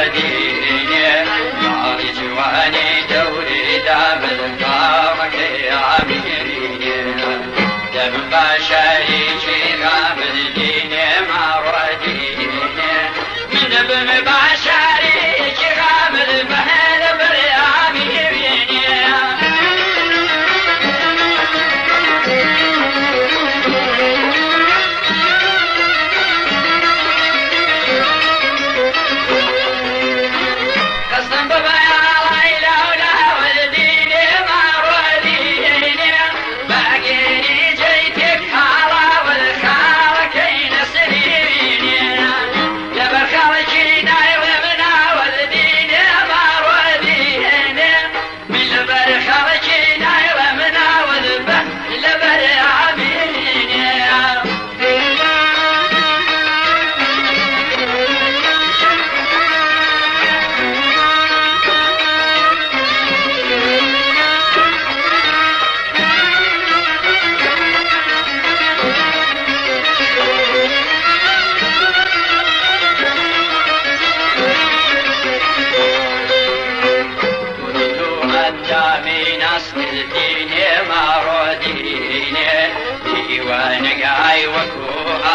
وديني مالي جواني دوري دام القامك يا أميري دم بشري شغام الديني ما وديني من ابن بشري شغام المهل بالأميري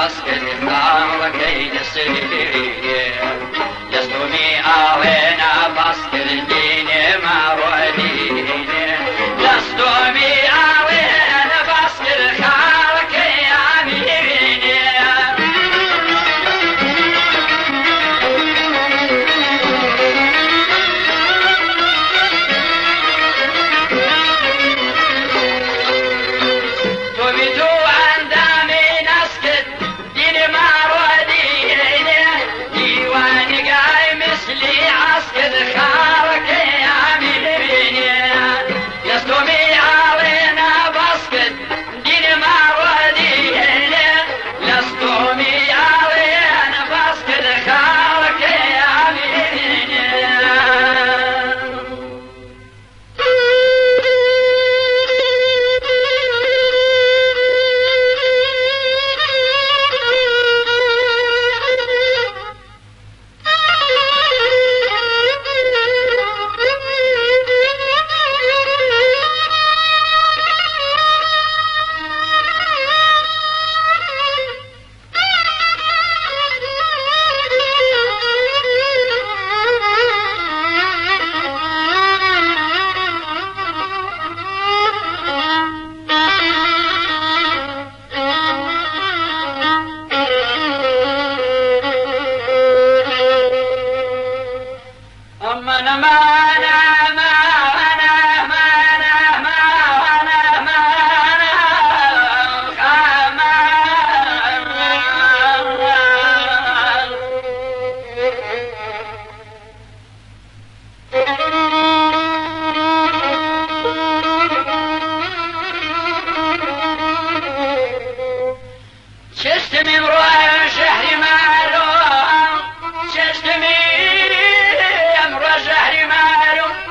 أسكت النار كيد السرير يصدمي علينا بسط الدين ما وديني يصدمي علينا بسط الخالق يا أميريني ششتمي أمر شهر مالو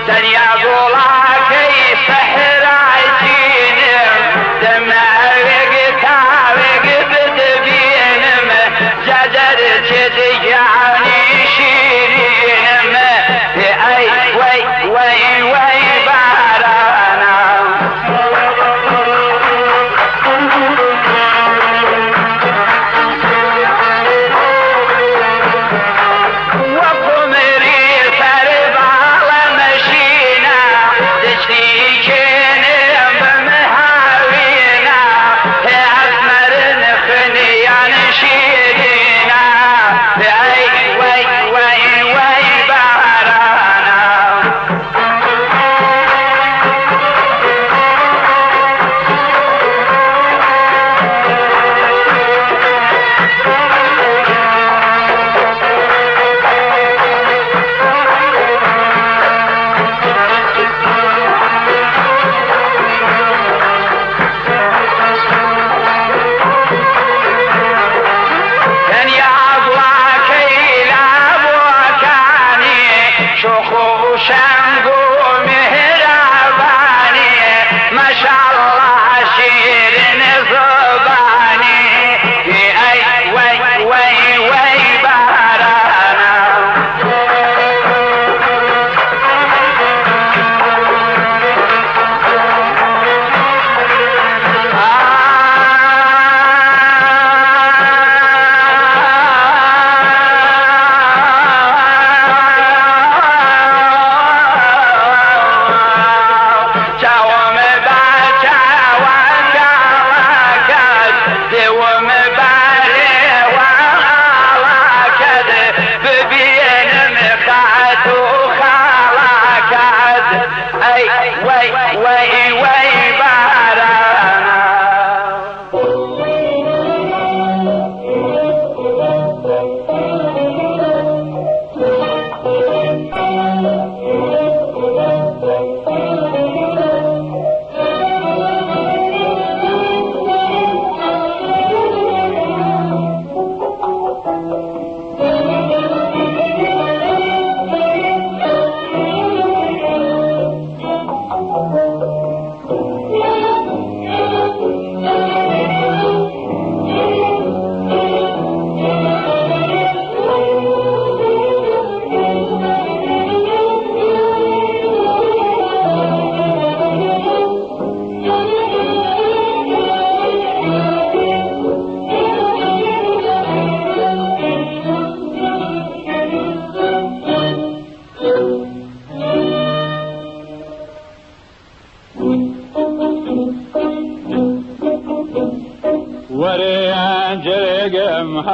دنيا ضلاكي سحر عجينم دمع وقتاوق بدبينم جدر تدجعني شيرينم اي وي وي وي بارانا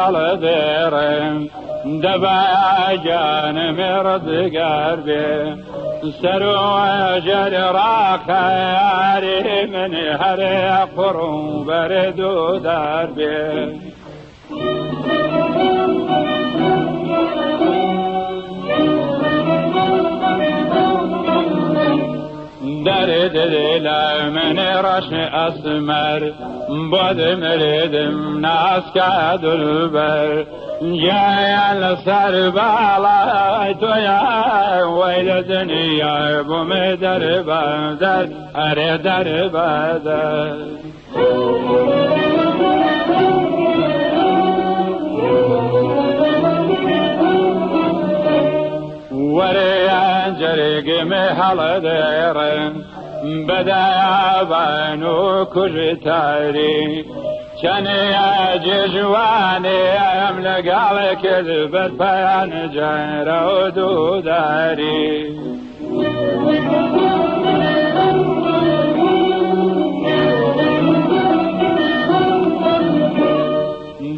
حلديرم دبا جان مرد قربي سرو جل راخاري من هر قرون بردو دربي درد دل من رش اسمر بود مردم ناس کدل بر جای سر بالای تو یا ویل دنیا بوم در بدر اره در بدر وريان جريق محل ديرن بدا بانو كجتاري كان يا جواني املق على كذبت بيان جير ودوداري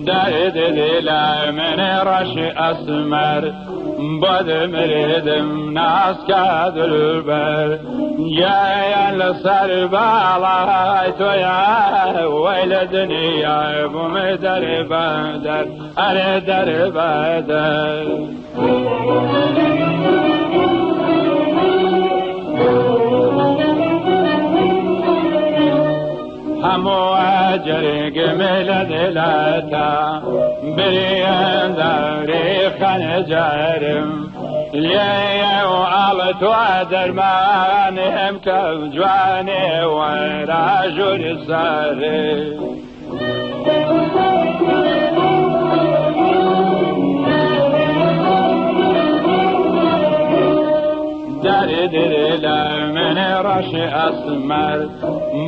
درد دل من رش اسمر بود مردم ناس کدل بر جای سر بالای تو یا ویل دنیا بوم در بدر اره در بدر همو اجرگ ملد لتا بریان داری خن جرم ليه وقالت ودرمانهم كالجواني ورجل صاري داري داري لا من رش أسمر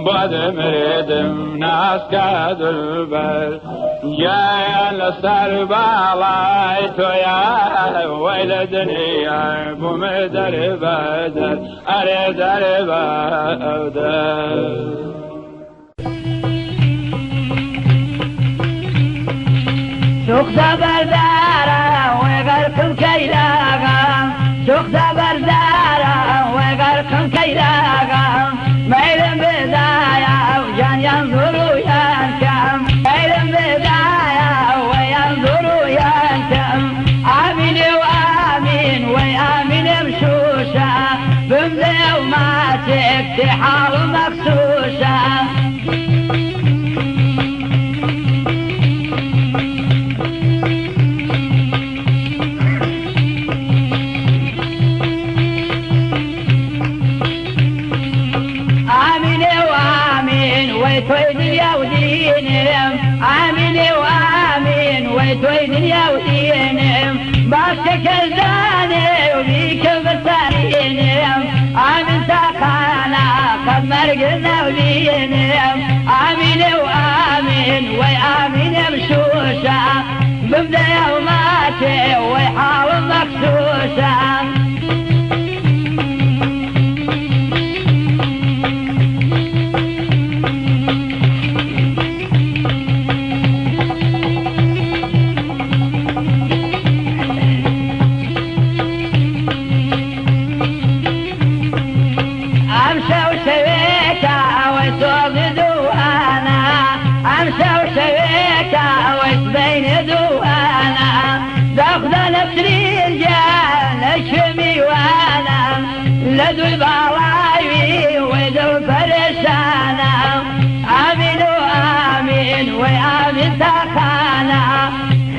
بعد مريدم ناس كادر بر يا لسر بالايتو يا ويل الدنيا بمدر بدر أريد بدر سوق بردارا وغرقم كيلاغا سوق بردارا وغرقم كيلاغا ميلم بدايا وجان ينظروا ينكم ميلم بدايا وينظروا ينكم آمين وآمين وآمين مشوشا بمدي وما تكتحال مكسوشا ويتوي دنيا ودينهم آمين وآمين ويتوي دنيا ودينهم باشك الزاني وبيك بسارينهم آمين ساقانا قد مرقنا ودينهم آمين وآمين وآمين مشوشا بمدى يوماتي ويحاول مكسوشا لدو البراوي ودو فرسانا آمين وآمين وآمين تاقانا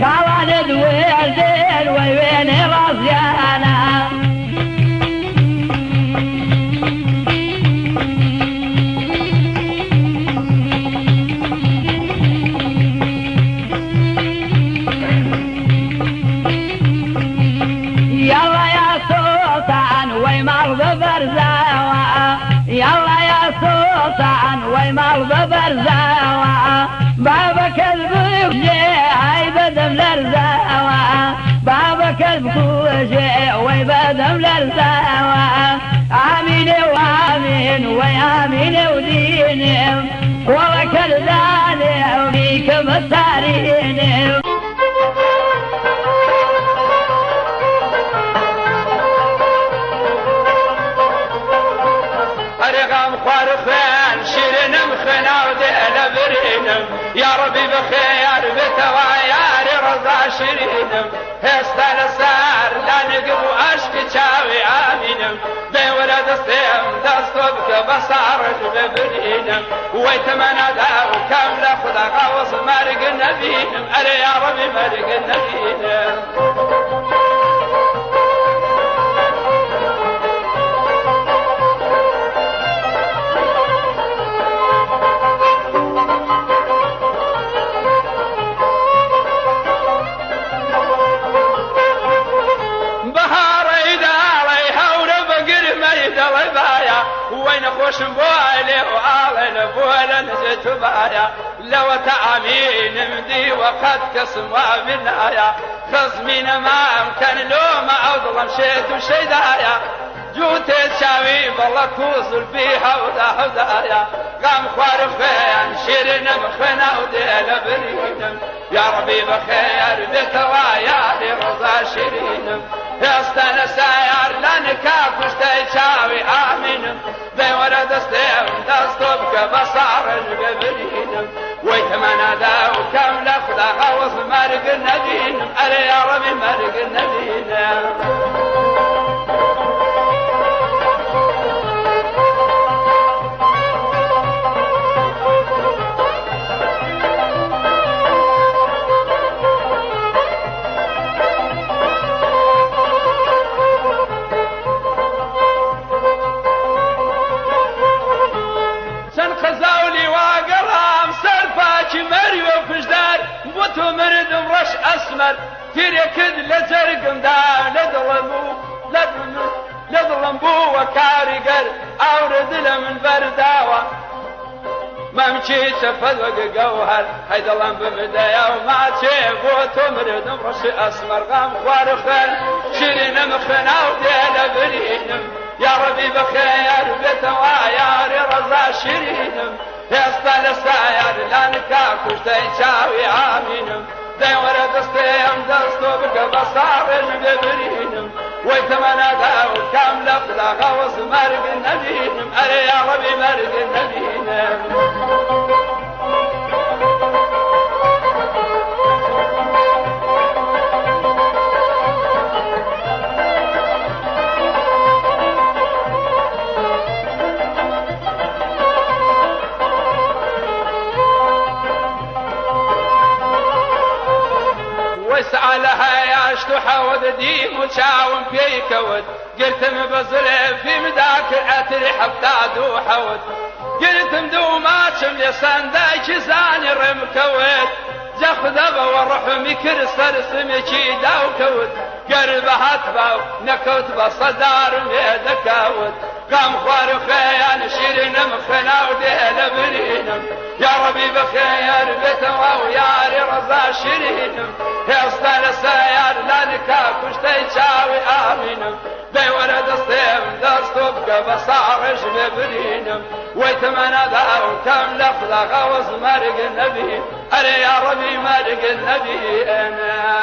خوالد ويردين ويوين رضيانا يلا يا سلطان ويمرض برزاوة يلا يا سلطان ويمرض برزاوة بابك البوجي هاي بدم لرزاوة بابك البوجي ويبدم لرزاوة آمين وآمين وآمين ودينهم ولك الزاني وبيك مسارينهم يا ربي بخير بتغير رضا شرينم هستان سار لا نقب واشكي شاوي آمينم بولد السيم دستبك بصارك ببرينم ويتمنى داو كامل خدا غوص مرق النبينم أري يا ربي مرق النبينم خوش بوالي وآلن بولا نجت بايا لو تعمين مدي وقد كسموا بنايا خصمين ما امكن لو ما اظلم شيت وشيدايا جوت الشاوي بالله توصل فيها هدايا قام خارفين شيرنا مخنا وديل برينم يا ربي بخير بتوايا لرضا شيرينم يستنى ساير لنكاف مشتاي شاوي آمينم ذي ورد استيم دستبك بصار القبرينم ويتمنى ذا وكم لخذا غوص مرق النبينم أري يا ربي مرق النبينم أسمر تركد لزرقم دا لظلم بو وكارقر أورد لمن برداوة ممشي سفد وقوهر هيدا الله بمدايا وما تشيب وتمرد رشي أسمر غام خوارخل شيرين مخنا ودينا برينم يا ربي بخير بتوايا رضا شيرينم يسطل الساير لانكا كشتين شاوي عامينم دي ورد استيم دستو بك بصار ببرينم ويتمنى داو كام لفلا غوص مرق النبينم أري يا ربي مرق النبينم واسألها يا اشتحود ديم وشاوم في كود قلت مبزل في مداك اتري حفتاد وحود قلت مدومات شملي صنداك زاني رم كود زخذب والرحم كرسر سمكي داو كود قربها تباو نكوت بصدار ميدا كود قام خوار خيان شيرين مخنا وديل برينم يا ربي بخير بتوا ويا رضا شيرينم يا استاذ سيار لانكا كشتي شاوي امينم بي ورد استيم دستو بك بصارش ببرينم ويتمنى داو كم لفظة غوز مرق النبي أري يا ربي مرق النبي أنا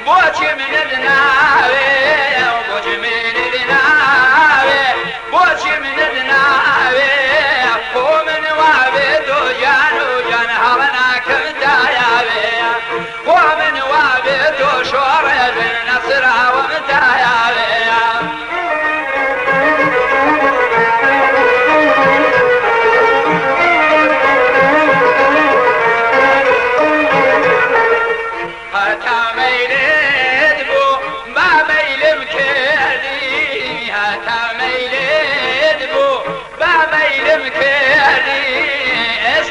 بوچی من دناوی بوچی من دناوی بوچی من دناوی خو من وابی دو جان هلنا کم دایاوی خو من وابی دو شورز نصر و متایاوی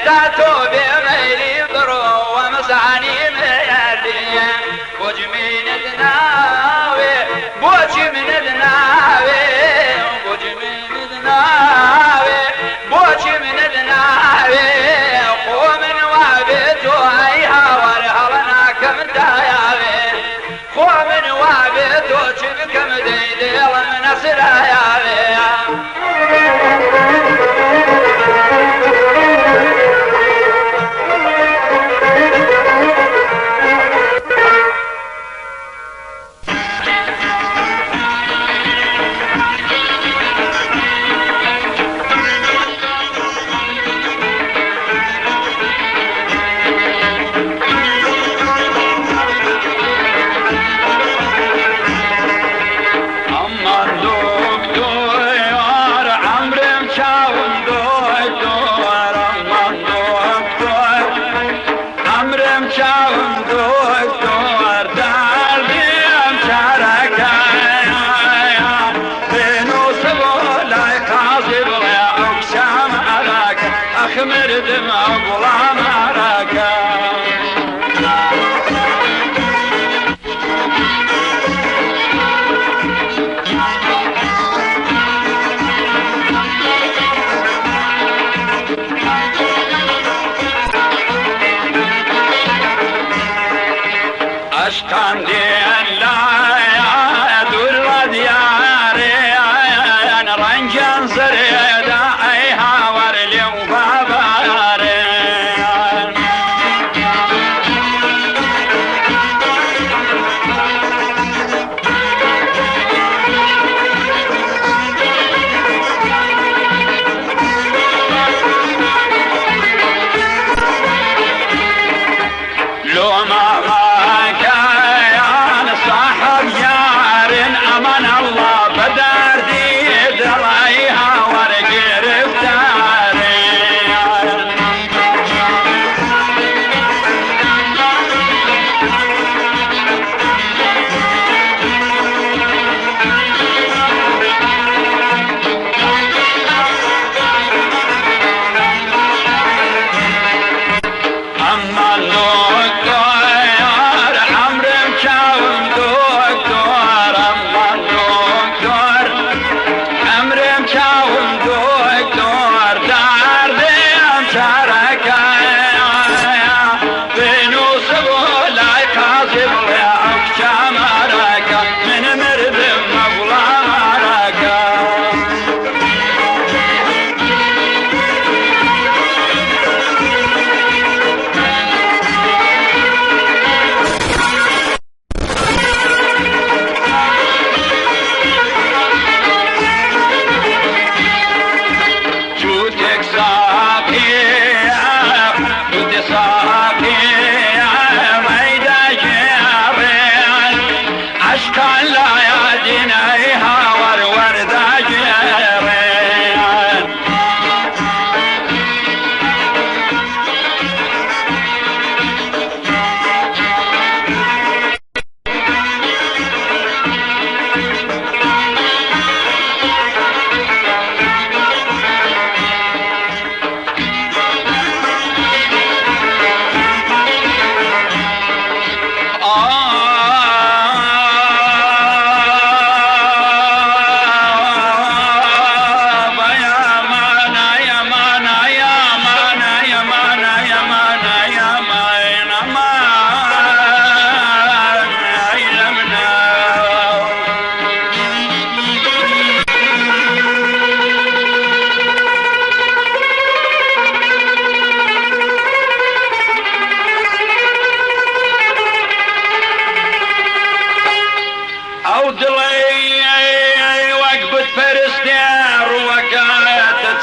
استاتو بميلي برو ومسعني ميادي بوجي من دناوي بوجي من دناوي بوجي من دناوي بوجي من دناوي خو من وابتو ايها ورهلنا كم داياوي خو من وابتو شبكم ديدي ومن سراياوي مردم أبولا معركة أشكان دين لا يدور دياري أنا رنجان زريدا أيها ورلي وبابا أمان الله بدار دي دلائها ورقي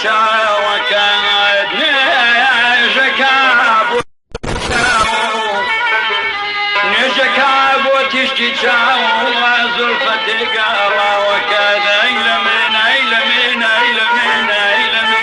چاوەکەت نێژەکە بۆ تیشتی چاو زولفە تێگەڵاوەکەت ئەی لە من ئەی لە من ئەی لە من ئەی لە من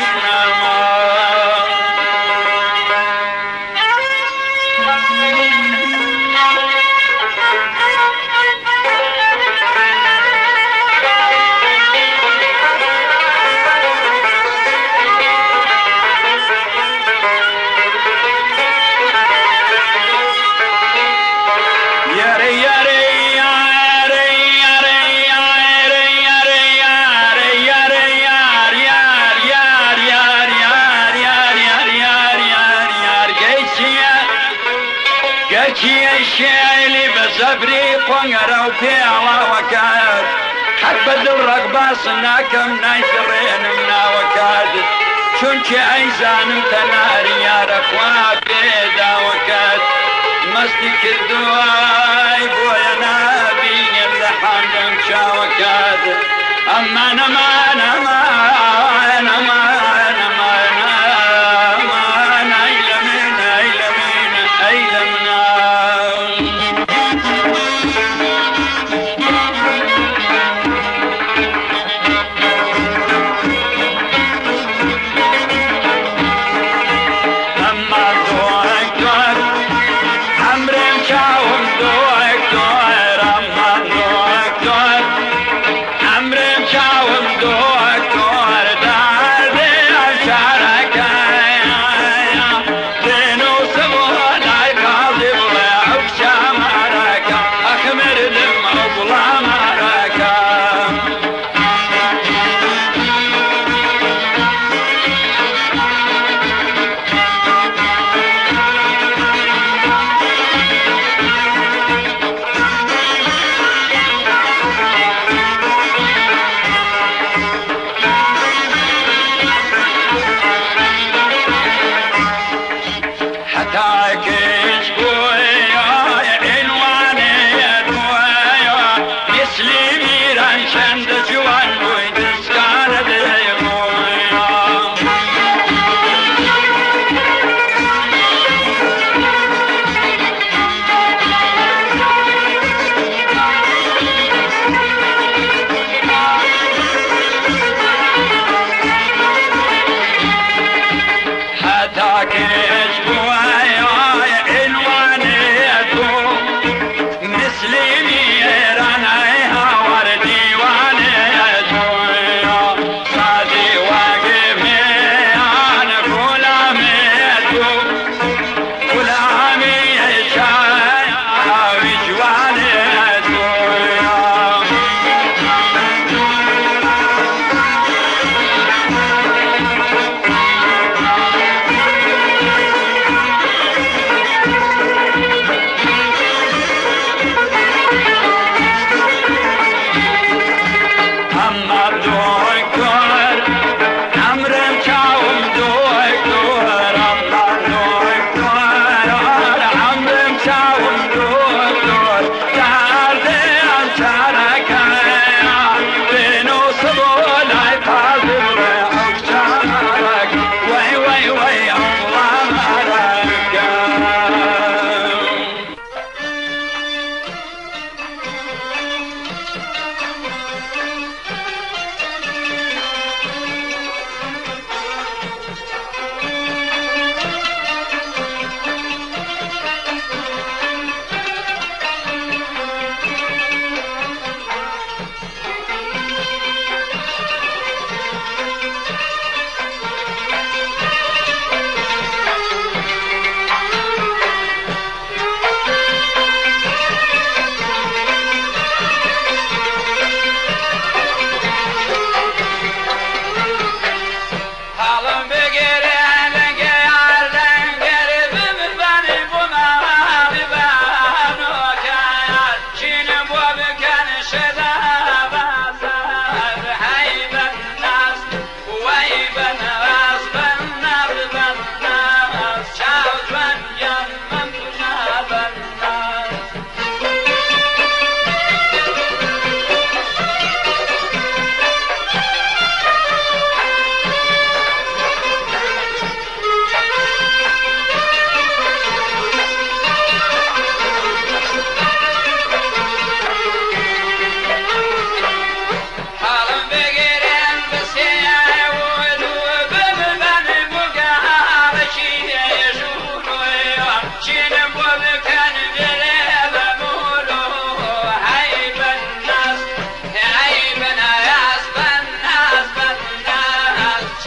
شعلي بسفري قنقرة وبيعلاوكاد حق بدل رقباس ناكم نايسرين مناوكاد شنك ايزان تناري يا رخوات بيداوكاد مستك الدواي بويا نابين اللحان دمشاوكاد امان امان امان امان امان امان ايلمين ايلمين ايلمين I'm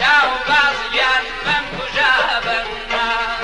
شاو بازیان من کجا بنا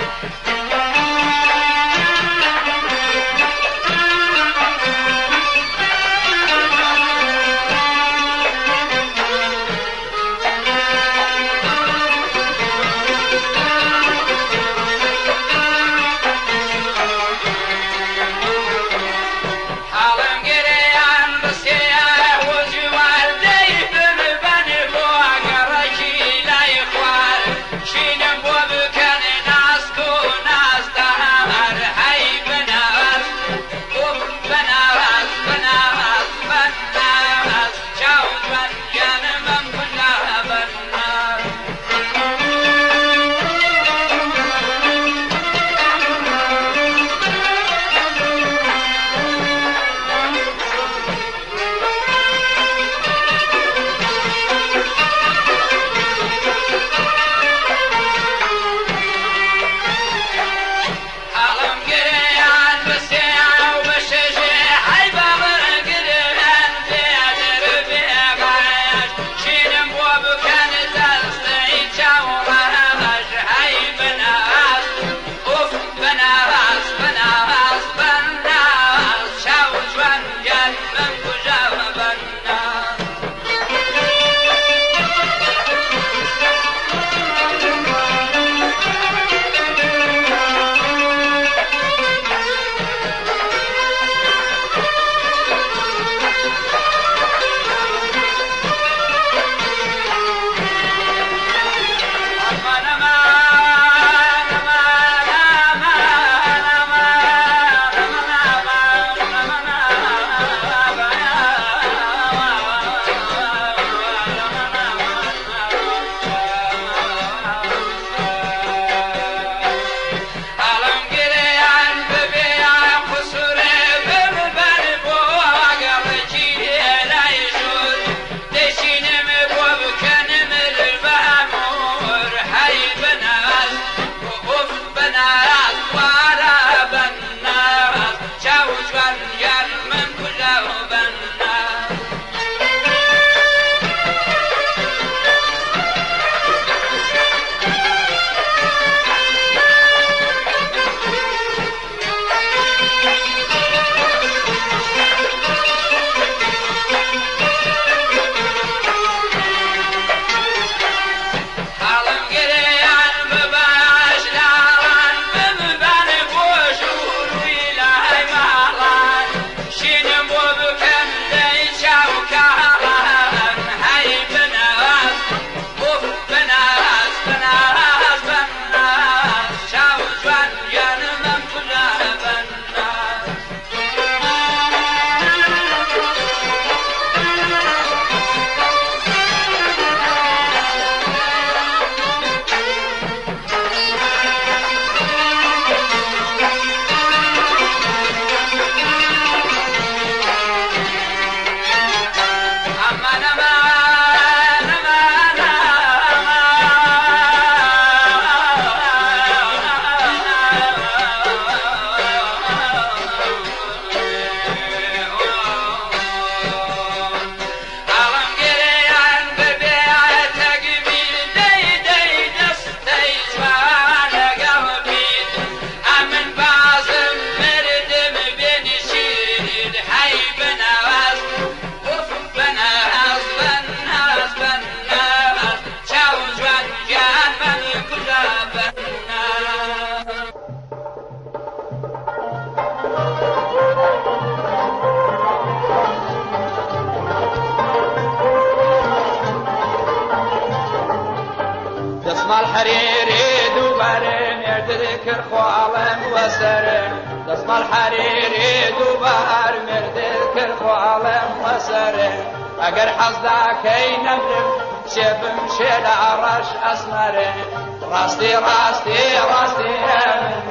الحريري دوبارين يدرك الخوالم وسرين دسم الحريري دوبار مردك الخوالم وسرين اگر حزداكي نبرم شبم شيل عرش اسمرين راستي راستي راستي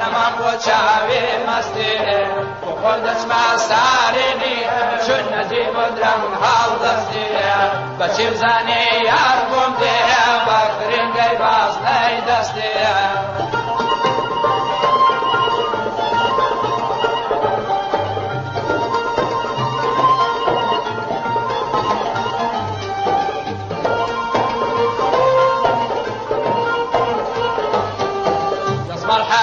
نما بوچاوي مستي وخود اسمع ساريني شن نجيب درم حال دستي بچيم زاني يار بومدي بكرين گي باز ني دستي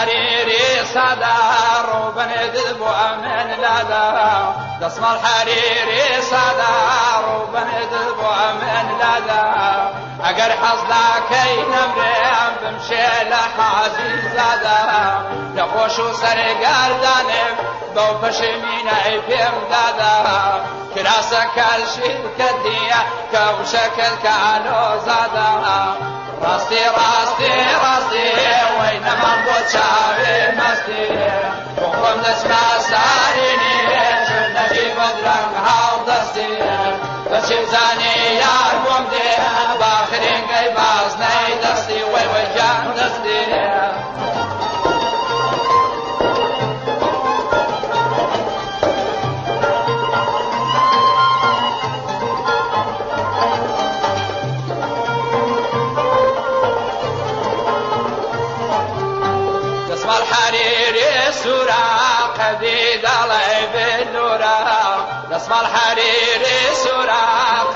الحريري صدر وبندب وأمن لذا دسم الحريري صدر وبندب وأمن لذا أقر حصداكي نمرم بمشي لحاجي زادا نخوش وسرقار دانم بو بشميني بيم دادا كراسك الشركتية كوشكل كانو زادا راستي راستي راستي وينما بوشاوي مستي وقم نسمع ساريني نجي بدرن هاو دستي بشم زاني يار بومدي باخرين قي بازني دستي ويوجان دستي الحريري سورة قديد الله بالنورة اسم الحريري سورة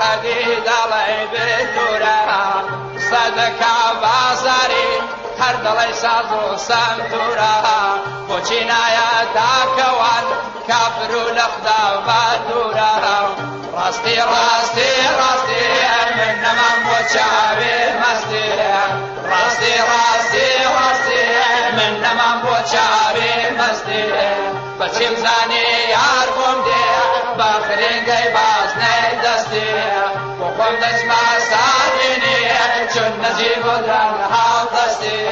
قديد الله بالنورة صدق بازاري هرد ليس ذو سمتورة وجنايا تاكوان كافر لخدا بدورة راستي راستي راستي من من بوشاوي مستي راستي راستي راستي من من بوشاوي مستي بچم زاني يار بوم دي باخرين گي بازني دستي وقوم دسما ساديني چون نجيب درن هاو دستي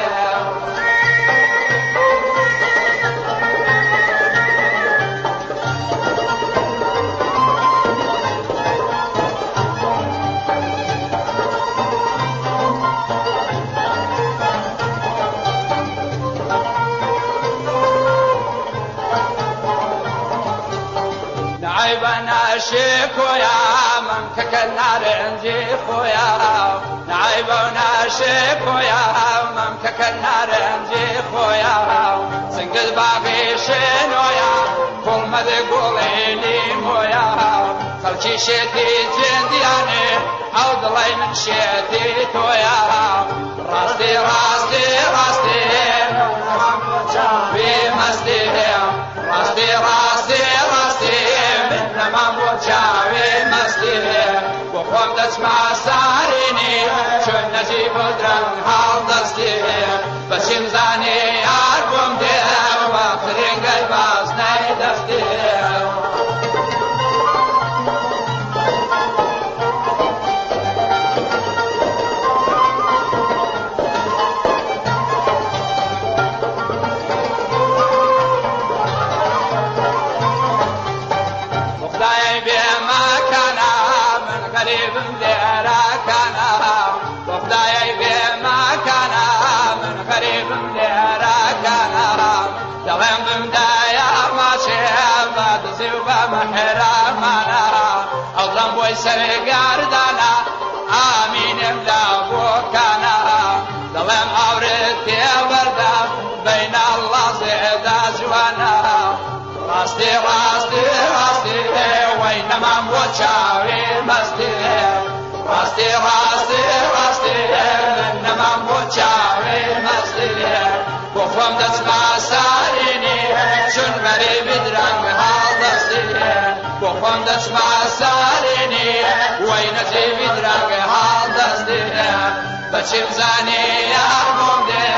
نعيبنا شيكو يا من ككنا رنجي خويا نعيبنا شيكو يا من ككنا رنجي خويا سنقل باقي شنو يا كل ما تقولي لي مويا خلشي شيتي جندياني او ضلي من شيتي تويا راستي راستي راستي بمستي راستي راستي راستي ما بوشاوي مستي وقوم تسمع ساريني شون نجيب درن هاو دستي بشم زاني ياربم دي واخرين قلب ازني دستي قريب ديرا كان وخداي بما كان من قريب ديرا كان دوام بمدايا ما شاب تزوبا محرمانا اظلم بوي سرقاردانا امين املا بوكانا دوام اورتي بردا بين الله زيدا جوانا راستي راستي راستي وينما موشاوي مستي راستي راستي راستي وينما موشاوي مستي وفهم تسمع ساريني شن غريب درنگ هالدستي وفهم تسمع ساريني وين جيب درنگ هالدستي بچم زاني يا بوم دي